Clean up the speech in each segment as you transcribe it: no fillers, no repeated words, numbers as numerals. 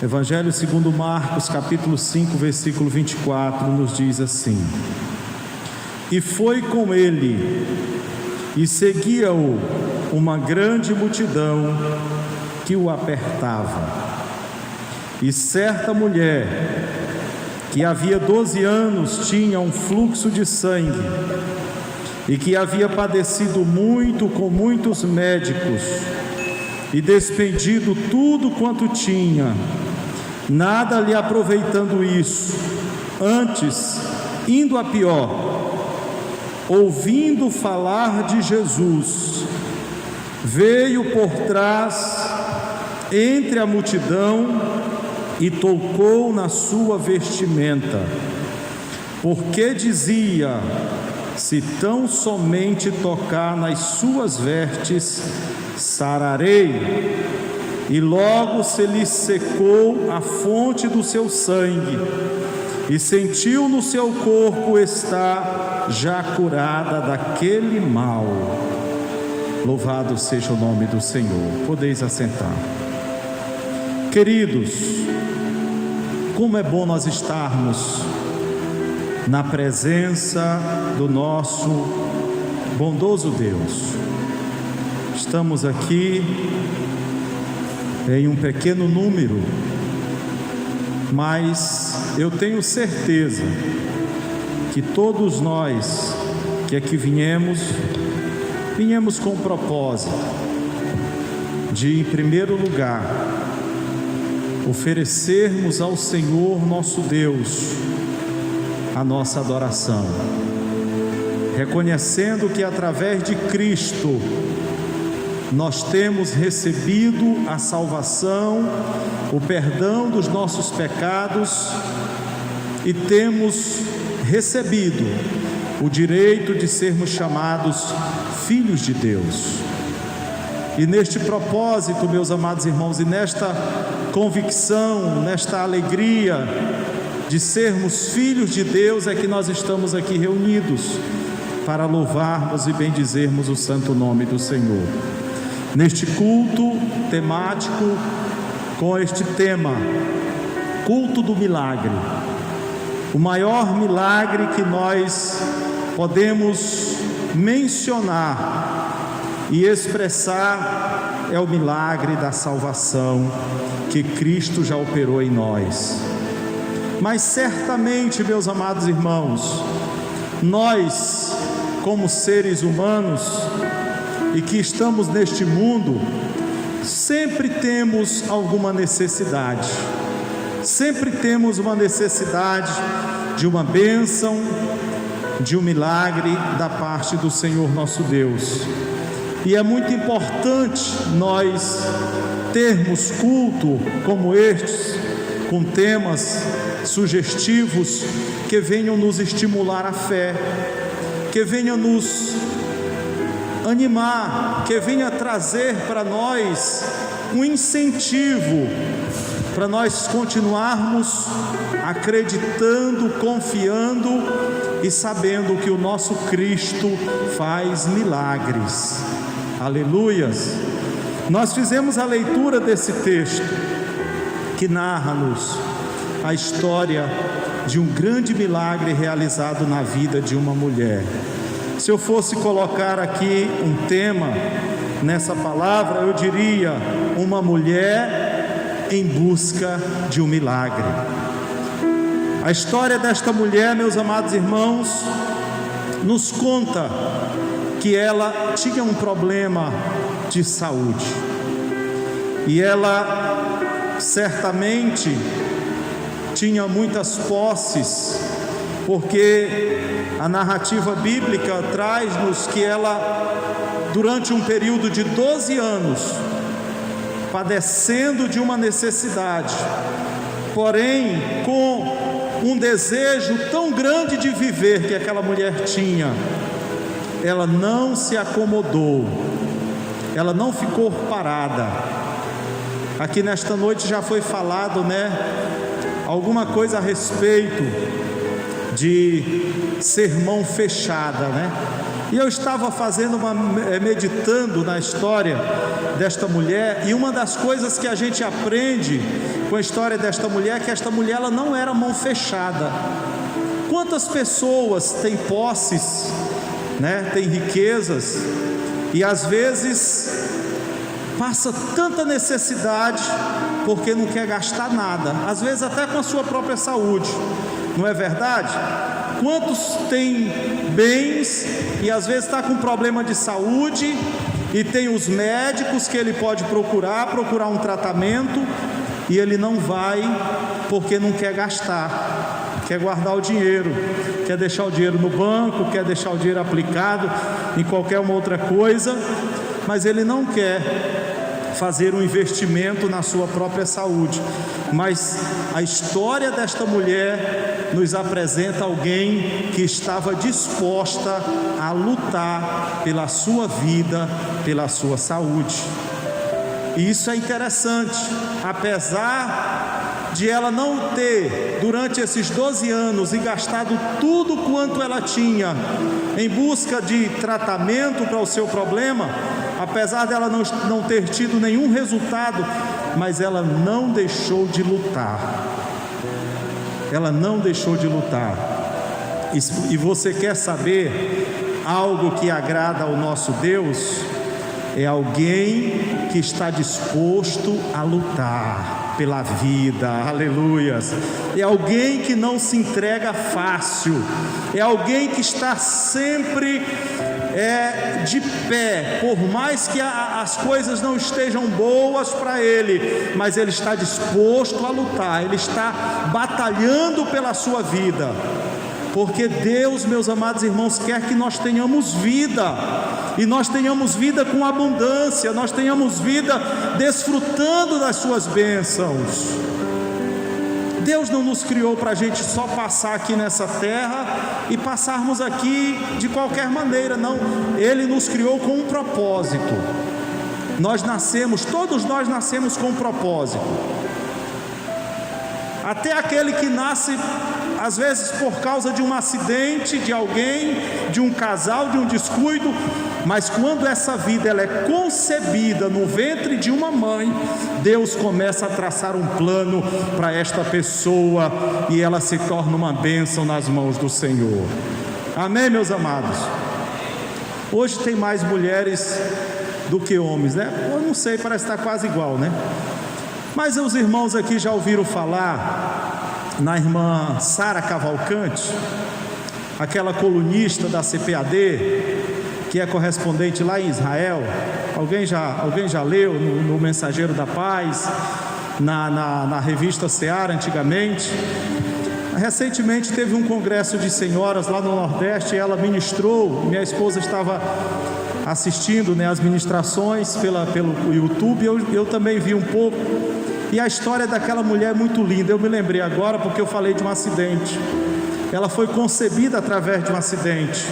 Evangelho segundo Marcos, capítulo 5, versículo 24, nos diz assim: E foi com ele, e seguia-o uma grande multidão que o apertava. E certa mulher, que havia 12 anos tinha um fluxo de sangue, e que havia padecido muito com muitos médicos, e despendido tudo quanto tinha, nada lhe aproveitando isso, antes, indo a pior, ouvindo falar de Jesus, veio por trás, entre a multidão, e tocou na sua vestimenta, porque dizia: se tão somente tocar nas suas vestes, sararei. E logo se lhe secou a fonte do seu sangue, e sentiu no seu corpo estar já curada daquele mal. Louvado seja o nome do Senhor. Podeis assentar. Queridos, como é bom nós estarmos na presença do nosso bondoso Deus. Estamos aqui em um pequeno número, mas eu tenho certeza que todos nós que aqui viemos com o propósito de, em primeiro lugar, oferecermos ao Senhor nosso Deus a nossa adoração, reconhecendo que através de Cristo nós temos recebido a salvação, o perdão dos nossos pecados, e temos recebido o direito de sermos chamados filhos de Deus. E neste propósito, meus amados irmãos, e nesta convicção, nesta alegria de sermos filhos de Deus, é que nós estamos aqui reunidos para louvarmos e bendizermos o santo nome do Senhor. Neste culto temático, com este tema, culto do milagre. O maior milagre que nós podemos mencionar e expressar é o milagre da salvação que Cristo já operou em nós. Mas certamente, meus amados irmãos, nós, como seres humanos, e que estamos neste mundo, sempre temos alguma necessidade, sempre temos uma necessidade de uma bênção, de um milagre da parte do Senhor nosso Deus. E é muito importante nós termos culto como estes, com temas sugestivos que venham nos estimular a fé, que venham nos animar, que venha trazer para nós um incentivo para nós continuarmos acreditando, confiando e sabendo que o nosso Cristo faz milagres. Aleluias! Nós fizemos a leitura desse texto que narra-nos a história de um grande milagre realizado na vida de uma mulher. Se eu fosse colocar aqui um tema nessa palavra, eu diria: uma mulher em busca de um milagre. A história desta mulher, meus amados irmãos, nos conta que ela tinha um problema de saúde, e ela certamente tinha muitas posses, porque a narrativa bíblica traz-nos que ela, durante um período de 12 anos, padecendo de uma necessidade, porém com um desejo tão grande de viver que aquela mulher tinha, ela não se acomodou, ela não ficou parada. Aqui nesta noite já foi falado, alguma coisa a respeito de sermão fechada, E eu estava meditando na história desta mulher, e uma das coisas que a gente aprende com a história desta mulher, que esta mulher ela não era mão fechada. Quantas pessoas têm posses, né? Têm riquezas e às vezes passa tanta necessidade porque não quer gastar nada, às vezes até com a sua própria saúde, não é verdade? Quantos têm bens e às vezes está com problema de saúde e tem os médicos que ele pode procurar um tratamento e ele não vai porque não quer gastar, quer guardar o dinheiro, quer deixar o dinheiro no banco, quer deixar o dinheiro aplicado em qualquer uma outra coisa, mas ele não quer fazer um investimento na sua própria saúde. Mas a história desta mulher nos apresenta alguém que estava disposta a lutar pela sua vida, pela sua saúde. E isso é interessante, apesar de ela não ter, durante esses 12 anos, e gastado tudo quanto ela tinha em busca de tratamento para o seu problema, apesar dela não ter tido nenhum resultado, mas ela não deixou de lutar. Ela não deixou de lutar. E você quer saber algo que agrada ao nosso Deus? É alguém que está disposto a lutar pela vida, aleluias. É alguém que não se entrega fácil, é alguém que está sempre de pé, por mais que as coisas não estejam boas para ele, mas ele está disposto a lutar, ele está batalhando pela sua vida, porque Deus, meus amados irmãos, quer que nós tenhamos vida, e nós tenhamos vida com abundância, nós tenhamos vida desfrutando das suas bênçãos. Deus não nos criou para a gente só passar aqui nessa terra e passarmos aqui de qualquer maneira, não. Ele nos criou com um propósito. Todos nós nascemos com um propósito. Até aquele que nasce, às vezes por causa de um acidente, de alguém, de um casal, de um descuido, mas quando essa vida ela é concebida no ventre de uma mãe, Deus começa a traçar um plano para esta pessoa e ela se torna uma bênção nas mãos do Senhor. Amém, meus amados? Hoje tem mais mulheres do que homens, né? Eu não sei, parece estar quase igual, né? Mas os irmãos aqui já ouviram falar na irmã Sara Cavalcante, aquela colunista da CPAD, que é correspondente lá em Israel. Alguém já leu no Mensageiro da Paz, na revista Seara antigamente? Recentemente teve um congresso de senhoras lá no Nordeste, e ela ministrou. Minha esposa estava assistindo, né, as ministrações pelo YouTube, eu também vi um pouco, e a história daquela mulher é muito linda. Eu me lembrei agora porque eu falei de um acidente. Ela foi concebida através de um acidente.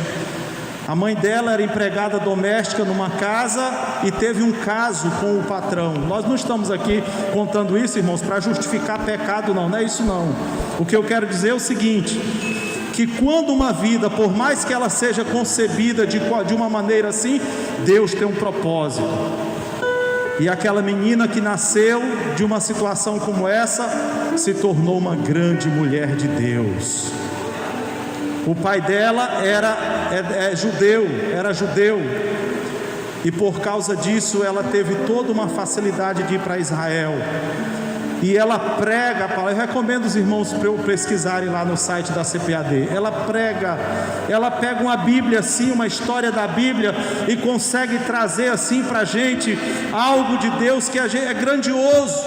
A mãe dela era empregada doméstica numa casa e teve um caso com o patrão. Nós não estamos aqui contando isso, irmãos, para justificar pecado, não é isso não. O que eu quero dizer é o seguinte, que quando uma vida, por mais que ela seja concebida de uma maneira assim, Deus tem um propósito. E aquela menina que nasceu de uma situação como essa, se tornou uma grande mulher de Deus. O pai dela era judeu, e por causa disso ela teve toda uma facilidade de ir para Israel. E ela prega a palavra. Eu recomendo os irmãos pesquisarem lá no site da CPAD. Ela pega uma Bíblia assim, uma história da Bíblia, e consegue trazer assim para a gente algo de Deus que é grandioso,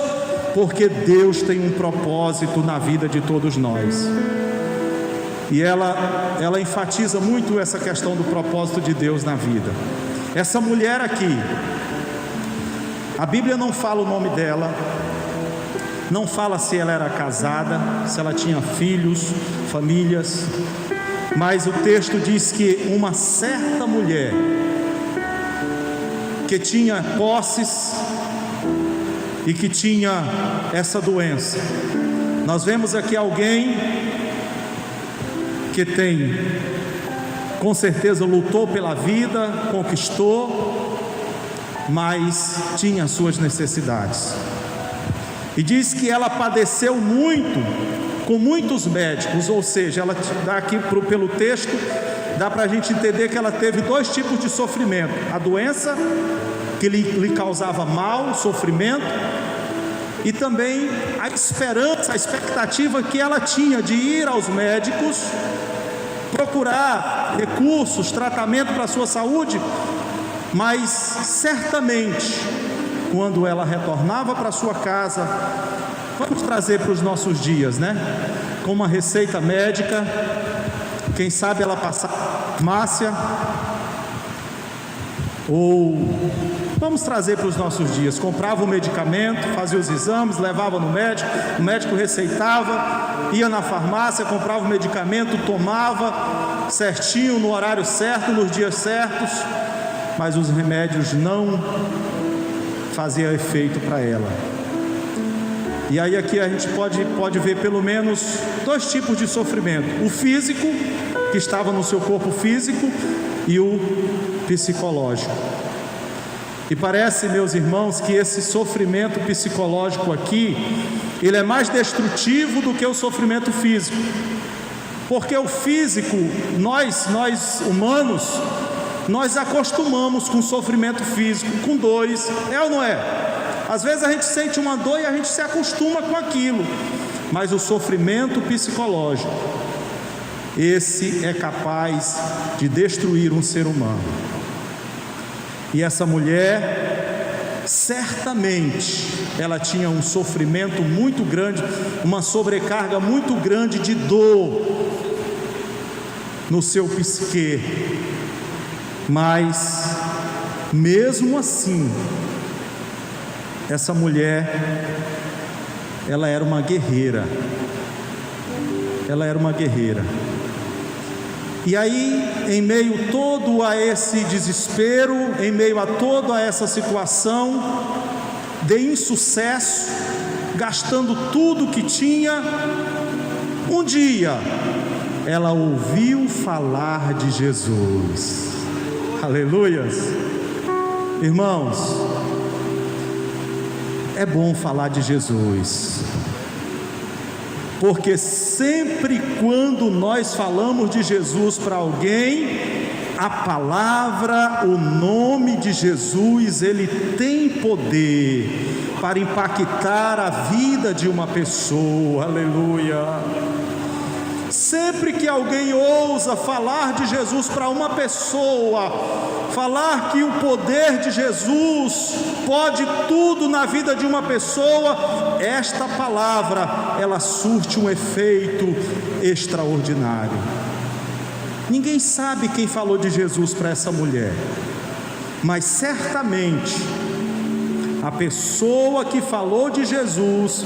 porque Deus tem um propósito na vida de todos nós. E ela enfatiza muito essa questão do propósito de Deus na vida. Essa mulher aqui, a Bíblia não fala o nome dela, não fala se ela era casada, se ela tinha filhos, famílias, mas o texto diz que uma certa mulher que tinha posses e que tinha essa doença. Nós vemos aqui alguém que com certeza lutou pela vida, conquistou, mas tinha suas necessidades. E diz que ela padeceu muito com muitos médicos, ou seja, ela dá aqui pelo texto, dá para a gente entender que ela teve dois tipos de sofrimento: a doença que lhe causava mal, sofrimento, e também a esperança, a expectativa que ela tinha de ir aos médicos, procurar recursos, tratamento para a sua saúde, mas certamente, quando ela retornava para sua casa, vamos trazer para os nossos dias, né? Com uma receita médica, quem sabe ela passava na farmácia, ou vamos trazer para os nossos dias, comprava o medicamento, fazia os exames, levava no médico, o médico receitava, ia na farmácia, comprava o medicamento, tomava certinho, no horário certo, nos dias certos, mas os remédios não faziam efeito para ela. E aí aqui a gente pode ver pelo menos dois tipos de sofrimento: o físico, que estava no seu corpo físico, e o psicológico. E parece, meus irmãos, que esse sofrimento psicológico aqui, ele é mais destrutivo do que o sofrimento físico. Porque o físico, nós humanos, nós acostumamos com o sofrimento físico, com dores, é ou não é? Às vezes a gente sente uma dor e a gente se acostuma com aquilo. Mas o sofrimento psicológico, esse é capaz de destruir um ser humano. E essa mulher, certamente, ela tinha um sofrimento muito grande, uma sobrecarga muito grande de dor no seu psique. Mas, mesmo assim, essa mulher, ela era uma guerreira. Ela era uma guerreira. E aí, em meio todo a esse desespero, em meio a toda essa situação de insucesso, gastando tudo que tinha, um dia ela ouviu falar de Jesus. Aleluias! Irmãos, é bom falar de Jesus, porque sempre quando nós falamos de Jesus para alguém, a palavra, o nome de Jesus, ele tem poder para impactar a vida de uma pessoa. Aleluia! Sempre que alguém ousa falar de Jesus para uma pessoa, falar que o poder de Jesus pode tudo na vida de uma pessoa, esta palavra, ela surte um efeito extraordinário. Ninguém sabe quem falou de Jesus para essa mulher, mas certamente a pessoa que falou de Jesus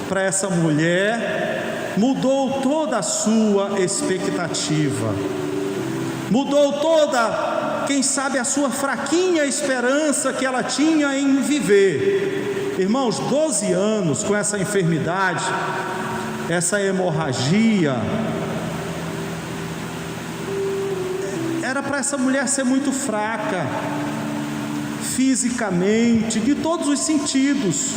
para essa mulher mudou toda a sua expectativa, mudou toda, quem sabe, a sua fraquinha esperança que ela tinha em viver. Irmãos, 12 anos com essa enfermidade, essa hemorragia, era para essa mulher ser muito fraca, fisicamente, de todos os sentidos.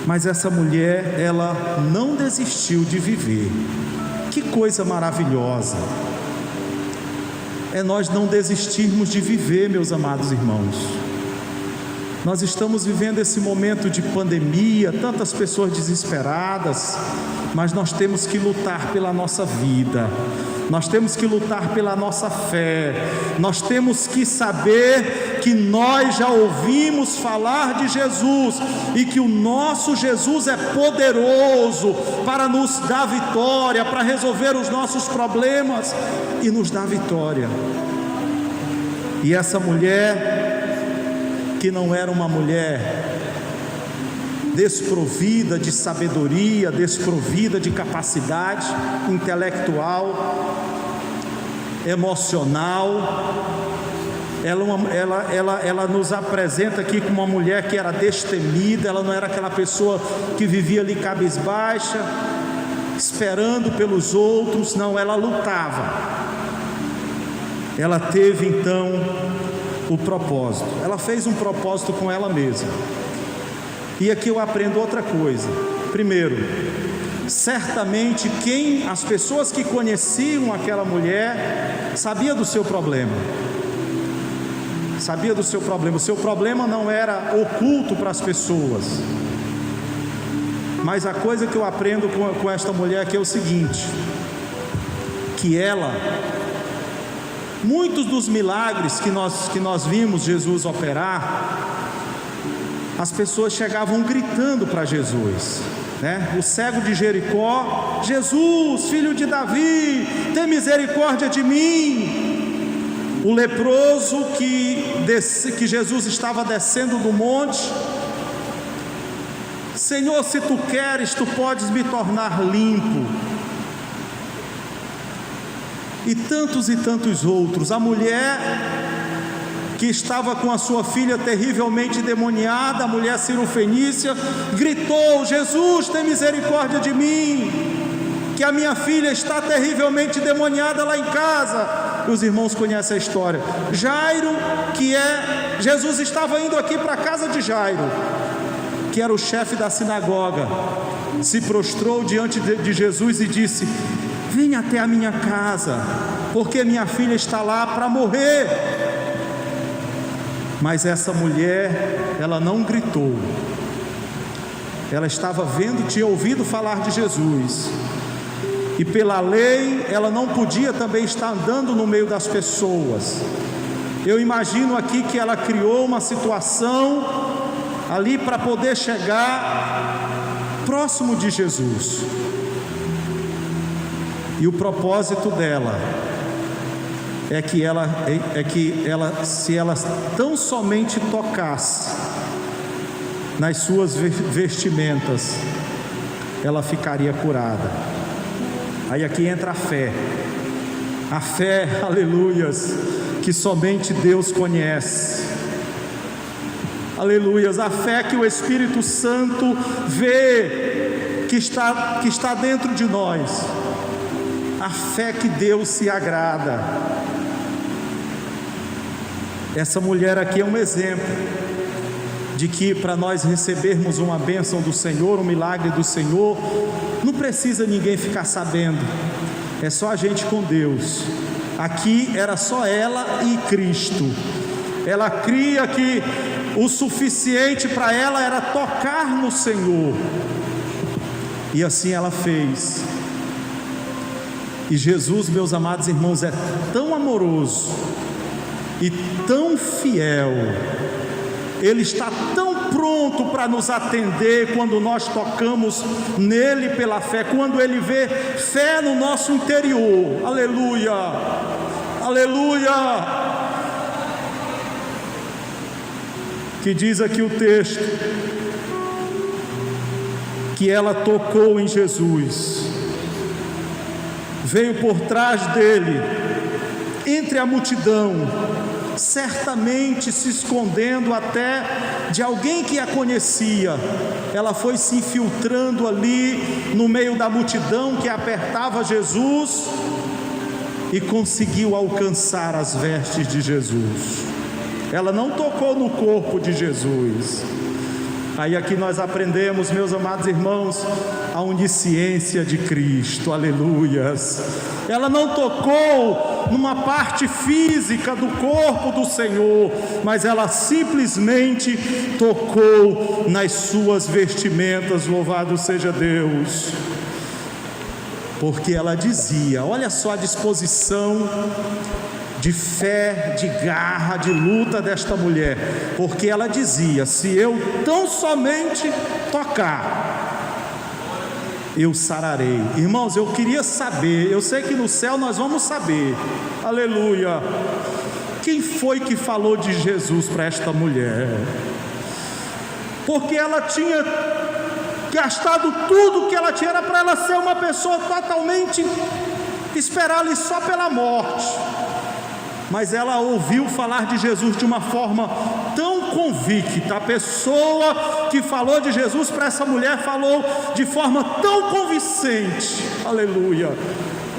Mas essa mulher, ela não desistiu de viver. Que coisa maravilhosa é nós não desistirmos de viver, meus amados irmãos. Nós estamos vivendo esse momento de pandemia, tantas pessoas desesperadas, mas nós temos que lutar pela nossa vida, nós temos que lutar pela nossa fé, nós temos que saber que nós já ouvimos falar de Jesus e que o nosso Jesus é poderoso para nos dar vitória, para resolver os nossos problemas e nos dar vitória. E essa mulher, que não era uma mulher desprovida de sabedoria, desprovida de capacidade intelectual, emocional, ela nos apresenta aqui como uma mulher que era destemida. Ela não era aquela pessoa que vivia ali cabisbaixa, esperando pelos outros. Não, ela lutava. Ela teve então o propósito, ela fez um propósito com ela mesma. E aqui eu aprendo outra coisa. Primeiro, certamente as pessoas que conheciam aquela mulher sabia do seu problema. Sabia do seu problema. O seu problema não era oculto para as pessoas. Mas a coisa que eu aprendo com esta mulher aqui é o seguinte: que muitos dos milagres que nós vimos Jesus operar, as pessoas chegavam gritando para Jesus, né? O cego de Jericó: Jesus, filho de Davi, tem misericórdia de mim. O leproso que Jesus estava descendo do monte: Senhor, se tu queres, tu podes me tornar limpo. E tantos outros. A mulher que estava com a sua filha terrivelmente endemoniada, a mulher cirofenícia, gritou: Jesus, tem misericórdia de mim, que a minha filha está terrivelmente endemoniada lá em casa. Os irmãos conhecem a história. Jairo, Jesus estava indo aqui para a casa de Jairo, que era o chefe da sinagoga, se prostrou diante de Jesus e disse: venha até a minha casa, porque minha filha está lá para morrer. Mas essa mulher, ela não gritou. Ela estava tinha ouvido falar de Jesus, e pela lei ela não podia também estar andando no meio das pessoas. Eu imagino aqui que ela criou uma situação ali para poder chegar próximo de Jesus. E o propósito dela é que ela, se ela tão somente tocasse nas suas vestimentas, ela ficaria curada. Aí aqui entra a fé, aleluias, que somente Deus conhece. Aleluias, a fé que o Espírito Santo vê, que está dentro de nós, a fé que Deus se agrada. Essa mulher aqui é um exemplo de que para nós recebermos uma bênção do Senhor, um milagre do Senhor, não precisa ninguém ficar sabendo, é só a gente com Deus. Aqui era só ela e Cristo. Ela cria que o suficiente para ela era tocar no Senhor, e assim ela fez. E Jesus, meus amados irmãos, é tão amoroso e tão fiel. Ele está tão pronto para nos atender quando nós tocamos nele pela fé, quando ele vê fé no nosso interior. Aleluia, aleluia. Que diz aqui o texto que ela tocou em Jesus, veio por trás dele, entre a multidão, certamente se escondendo até de alguém que a conhecia. Ela foi se infiltrando ali no meio da multidão que apertava Jesus e conseguiu alcançar as vestes de Jesus. Ela não tocou no corpo de Jesus. Aí aqui nós aprendemos, meus amados irmãos, a onisciência de Cristo, aleluias. Ela não tocou numa parte física do corpo do Senhor, mas ela simplesmente tocou nas suas vestimentas, louvado seja Deus. Porque ela dizia, olha só a disposição de fé, de garra, de luta desta mulher, porque ela dizia: se eu tão somente tocar, eu sararei. Irmãos, eu queria saber, eu sei que no céu nós vamos saber, aleluia, quem foi que falou de Jesus para esta mulher? Porque ela tinha gastado tudo que ela tinha, era para ela ser uma pessoa totalmente, esperar ali só pela morte. Mas ela ouviu falar de Jesus de uma forma tão convicta. A pessoa que falou de Jesus para essa mulher falou de forma tão convincente, aleluia,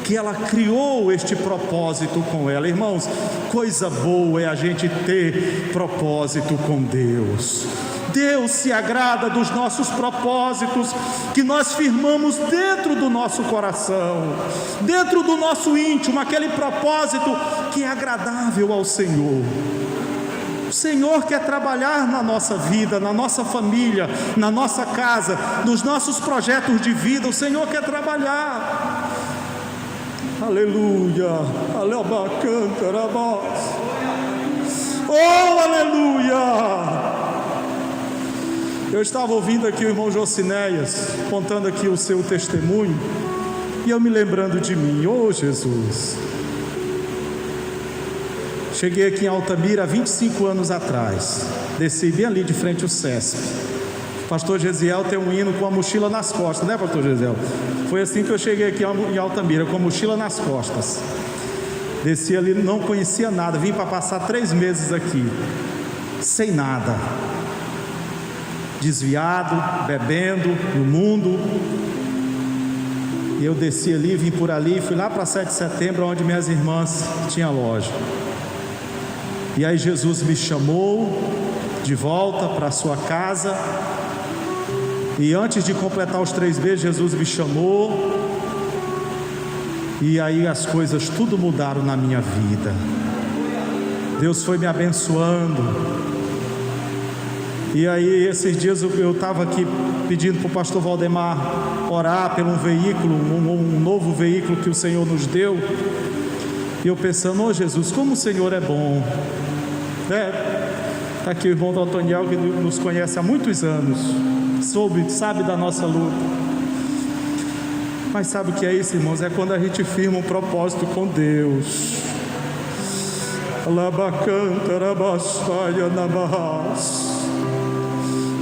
que ela criou este propósito com ela. Irmãos, coisa boa é a gente ter propósito com Deus. Deus se agrada dos nossos propósitos, que nós firmamos dentro do nosso coração, dentro do nosso íntimo, aquele propósito que é agradável ao Senhor. O Senhor quer trabalhar na nossa vida, na nossa família, na nossa casa, nos nossos projetos de vida. O Senhor quer trabalhar. Aleluia. Oh, aleluia. Eu estava ouvindo aqui o irmão Josinéias contando aqui o seu testemunho, e eu me lembrando de mim. Oh, Jesus. Cheguei aqui em Altamira há 25 anos atrás, desci bem ali de frente ao SESP. O pastor Gesiel tem um hino com a mochila nas costas, né, pastor Gesiel? Foi assim que eu cheguei aqui em Altamira, com a mochila nas costas. Desci ali, não conhecia nada, vim para passar 3 meses aqui, sem nada, desviado, bebendo no mundo. E eu desci ali, vim por ali, fui lá para 7 de setembro, onde minhas irmãs tinham loja. E aí Jesus me chamou de volta para a sua casa, e antes de completar os 3 meses, Jesus me chamou, e aí as coisas tudo mudaram na minha vida. Deus foi me abençoando. E aí esses dias eu estava aqui pedindo para o pastor Valdemar orar por um veículo, um novo veículo que o Senhor nos deu. E eu pensando, oh Jesus, como o Senhor é bom. Está aqui o irmão do Antoniel, que nos conhece há muitos anos, sabe da nossa luta. Mas sabe o que é isso, irmãos? É quando a gente firma um propósito com Deus.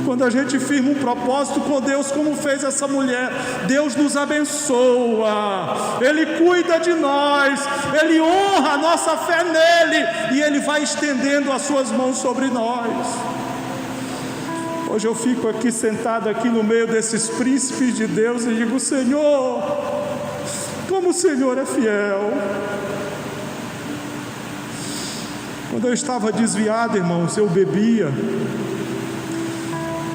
Quando a gente firma um propósito com Deus, como fez essa mulher, Deus nos abençoa, Ele cuida de nós, Ele honra a nossa fé nele, e Ele vai estendendo as suas mãos sobre nós. Hoje eu fico aqui sentado aqui no meio desses príncipes de Deus e digo, Senhor, como o Senhor é fiel. Quando eu estava desviado, irmãos, eu bebia,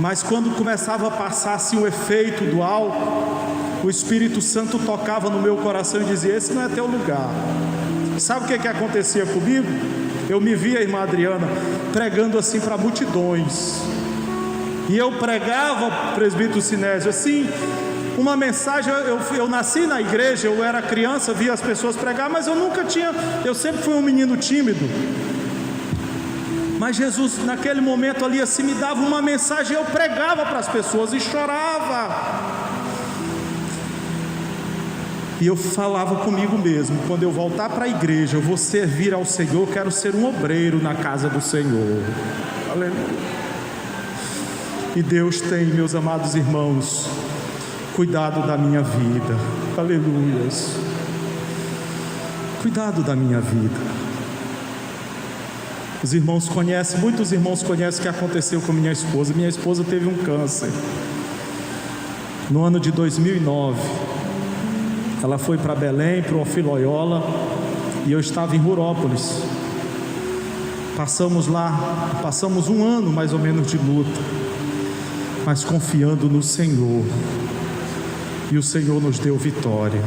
mas quando começava a passar assim o efeito do álcool, o Espírito Santo tocava no meu coração e dizia, esse não é teu lugar. Sabe o que acontecia comigo? Eu me via, irmã Adriana, pregando assim para multidões, e eu pregava, presbítero Sinésio, assim, uma mensagem. Eu nasci na igreja, eu era criança, via as pessoas pregar, mas eu sempre fui um menino tímido. Mas Jesus, naquele momento ali, assim, me dava uma mensagem, eu pregava para as pessoas e chorava. E eu falava comigo mesmo, quando eu voltar para a igreja, eu vou servir ao Senhor, eu quero ser um obreiro na casa do Senhor. Aleluia. E Deus tem, meus amados irmãos, cuidado da minha vida. Aleluias. Cuidado da minha vida. Os irmãos conhecem, muitos irmãos conhecem o que aconteceu com minha esposa. Minha esposa teve um câncer no ano de 2009. Ela foi para Belém, para o Filoiola, e eu estava em Rurópolis. Passamos lá, passamos um ano mais ou menos de luta, mas confiando no Senhor, e o Senhor nos deu vitória.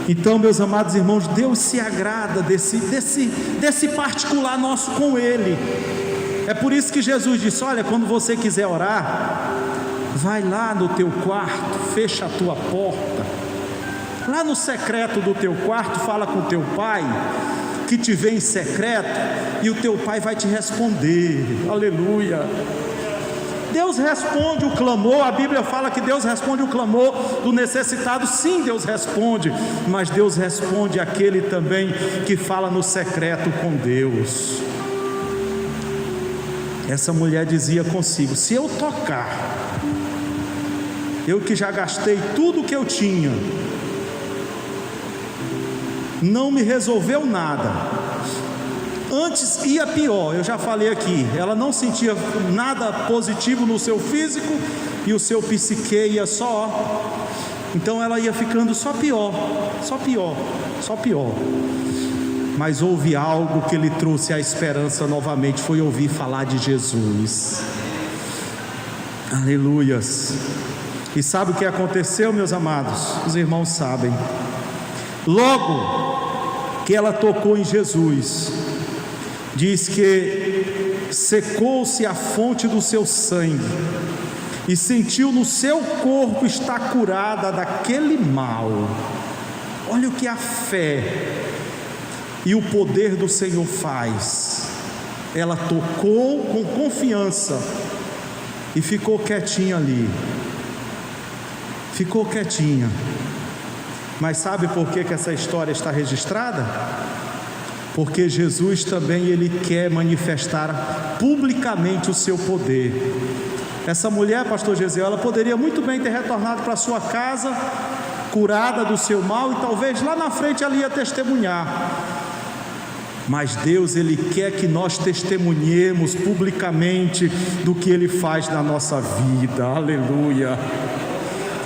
Então, meus amados irmãos, Deus se agrada desse particular nosso com Ele. É por isso que Jesus disse, olha, quando você quiser orar, vai lá no teu quarto, fecha a tua porta, lá no secreto do teu quarto, fala com o teu pai, que te vê em secreto, e o teu pai vai te responder. Aleluia. Deus responde o clamor. A Bíblia fala que Deus responde o clamor do necessitado. Sim, Deus responde, mas Deus responde aquele também que fala no secreto com Deus. Essa mulher dizia consigo, se eu tocar, eu que já gastei tudo que eu tinha, não me resolveu nada, antes ia pior. Eu já falei aqui, ela não sentia nada positivo no seu físico, e o seu psique ia só, então ela ia ficando só pior, só pior, só pior. mas houve algo que lhe trouxe a esperança novamente, foi ouvir falar de Jesus. Aleluias. E sabe o que aconteceu, meus amados? Os irmãos sabem. Logo que ela tocou em Jesus, diz que secou-se a fonte do seu sangue e sentiu no seu corpo estar curada daquele mal. Olha o que a fé e o poder do Senhor faz. Ela tocou com confiança e ficou quietinha ali. Ficou quietinha. Mas sabe por que essa história está registrada? Porque Jesus também, Ele quer manifestar publicamente o seu poder. Essa mulher, pastor Gesiel, ela poderia muito bem ter retornado para sua casa, curada do seu mal, e talvez lá na frente ela ia testemunhar. Mas Deus, Ele quer que nós testemunhemos publicamente do que Ele faz na nossa vida. Aleluia.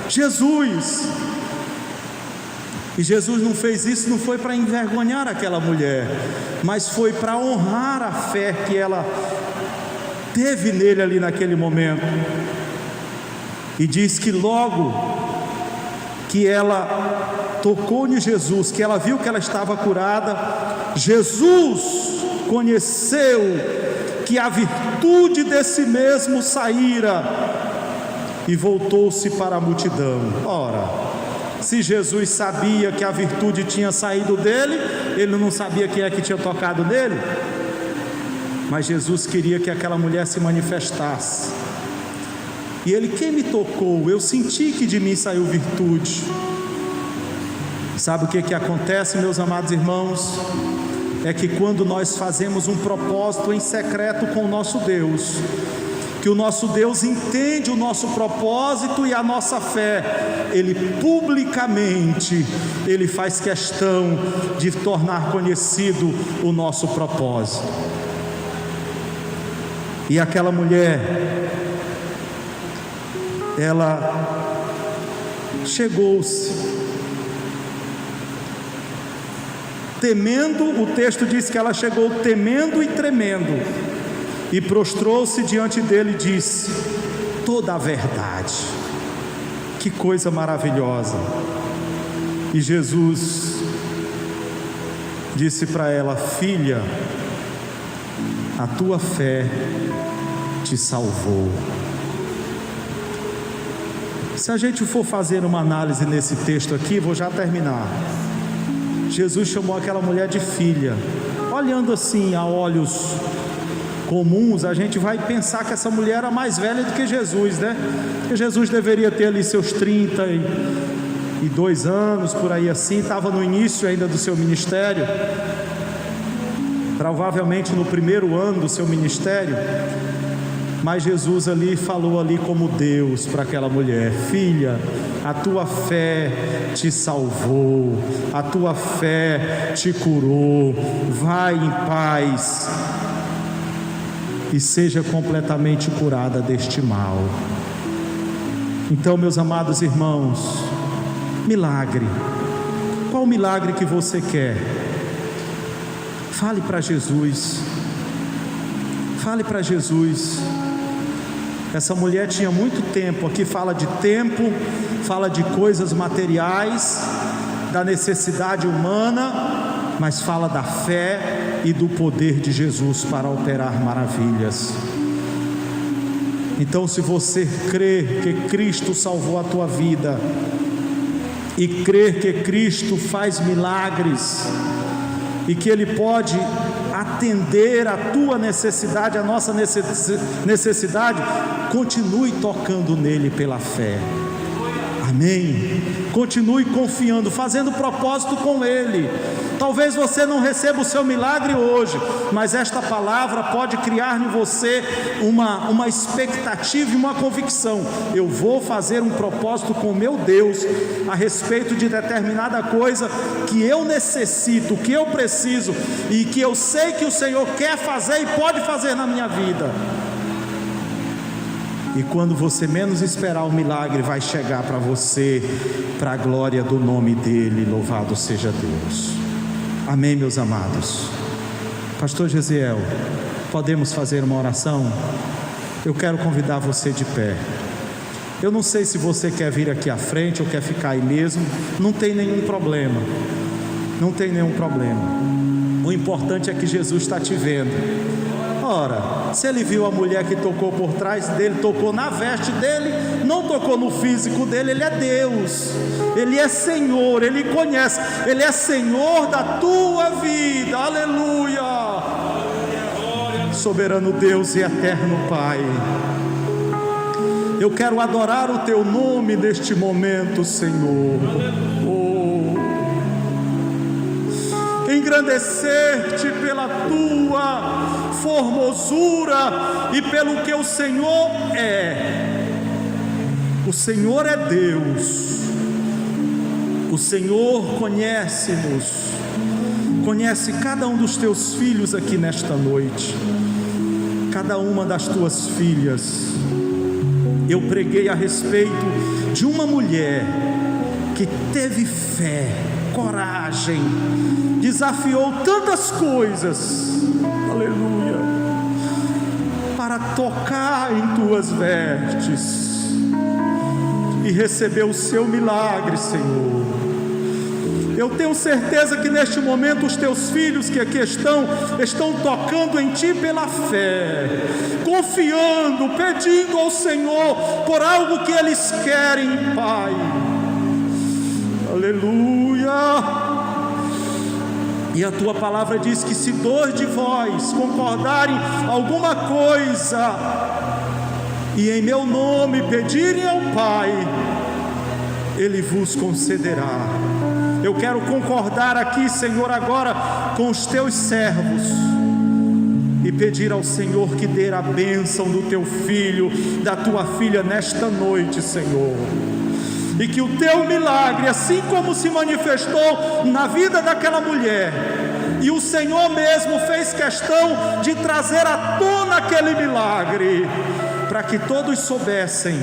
Jesus. E Jesus não fez isso, não foi para envergonhar aquela mulher, mas foi para honrar a fé que ela teve nele ali naquele momento. E diz que logo que ela tocou em Jesus, que ela viu que ela estava curada, Jesus conheceu que a virtude desse mesmo saíra e voltou-se para a multidão. Ora, se Jesus sabia que a virtude tinha saído dele, ele não sabia quem é que tinha tocado nele? Mas Jesus queria que aquela mulher se manifestasse. E ele: quem me tocou? Eu senti que de mim saiu virtude. Sabe o que acontece, meus amados irmãos? É que quando nós fazemos um propósito em secreto com o nosso Deus, que o nosso Deus entende o nosso propósito e a nossa fé, Ele publicamente, Ele faz questão de tornar conhecido o nosso propósito. E aquela mulher, ela chegou-se, temendo, o texto diz que ela chegou temendo e tremendo, e prostrou-se diante dele e disse toda a verdade. Que coisa maravilhosa! E Jesus disse para ela: filha, a tua fé te salvou. Se a gente for fazer uma análise nesse texto aqui, vou já terminar. Jesus chamou aquela mulher de filha. Olhando assim a olhos comuns, a gente vai pensar que essa mulher era mais velha do que Jesus, né? Porque Jesus deveria ter ali seus 32 anos, por aí assim, estava no início ainda do seu ministério, provavelmente no primeiro ano do seu ministério. Mas Jesus ali falou ali como Deus para aquela mulher: filha, a tua fé te salvou, a tua fé te curou, vai em paz e seja completamente curada deste mal. Então, meus amados irmãos, milagre. Qual milagre que você quer? Fale para Jesus. Fale para Jesus. Essa mulher tinha muito tempo. Aqui fala de tempo, fala de coisas materiais, da necessidade humana, mas fala da fé e do poder de Jesus para operar maravilhas. Então, se você crer que Cristo salvou a tua vida e crer que Cristo faz milagres e que Ele pode atender a tua necessidade, a nossa necessidade, continue tocando nele pela fé. Amém? Continue confiando, fazendo propósito com Ele. Talvez você não receba o seu milagre hoje, mas esta palavra pode criar em você uma expectativa e uma convicção: eu vou fazer um propósito com meu Deus a respeito de determinada coisa que eu necessito, que eu preciso e que eu sei que o Senhor quer fazer e pode fazer na minha vida. E quando você menos esperar, o milagre vai chegar para você, para a glória do nome dEle. Louvado seja Deus. Amém, meus amados. Pastor Gesiel, podemos fazer uma oração? Eu quero convidar você de pé. Eu não sei se você quer vir aqui à frente ou quer ficar aí mesmo. Não tem nenhum problema. Não tem nenhum problema. O importante é que Jesus está te vendo. Ora, se ele viu a mulher que tocou por trás dele, tocou na veste dele, não tocou no físico dele, ele é Deus, ele é Senhor, ele conhece, ele é Senhor da tua vida, aleluia. Soberano Deus e eterno Pai, eu quero adorar o teu nome neste momento, Senhor. Engrandecer-te pela tua formosura e pelo que o Senhor é. O Senhor é Deus. O Senhor conhece-nos, conhece cada um dos teus filhos aqui nesta noite, cada uma das tuas filhas. Eu preguei a respeito de uma mulher que teve fé, coragem, desafiou tantas coisas, aleluia, para tocar em tuas vestes e receber o seu milagre, Senhor. Eu tenho certeza que neste momento os teus filhos que aqui estão tocando em ti pela fé, confiando, pedindo ao Senhor por algo que eles querem, Pai. Aleluia. E a tua palavra diz que se 2 de vós concordarem alguma coisa e em meu nome pedirem ao Pai, Ele vos concederá. Eu quero concordar aqui, Senhor, agora com os teus servos e pedir ao Senhor que dê a bênção do teu filho, da tua filha nesta noite, Senhor. E que o teu milagre, assim como se manifestou na vida daquela mulher, e o Senhor mesmo fez questão de trazer à tona aquele milagre, para que todos soubessem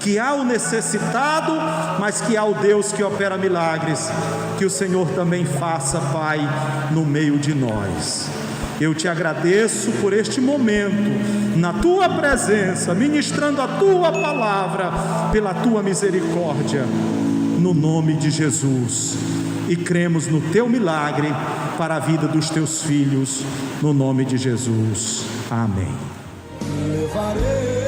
que há o necessitado, mas que há o Deus que opera milagres. Que o Senhor também faça, Pai, no meio de nós. Eu te agradeço por este momento, na tua presença, ministrando a tua palavra, pela tua misericórdia, no nome de Jesus. E cremos no teu milagre para a vida dos teus filhos, no nome de Jesus. Amém. Levarei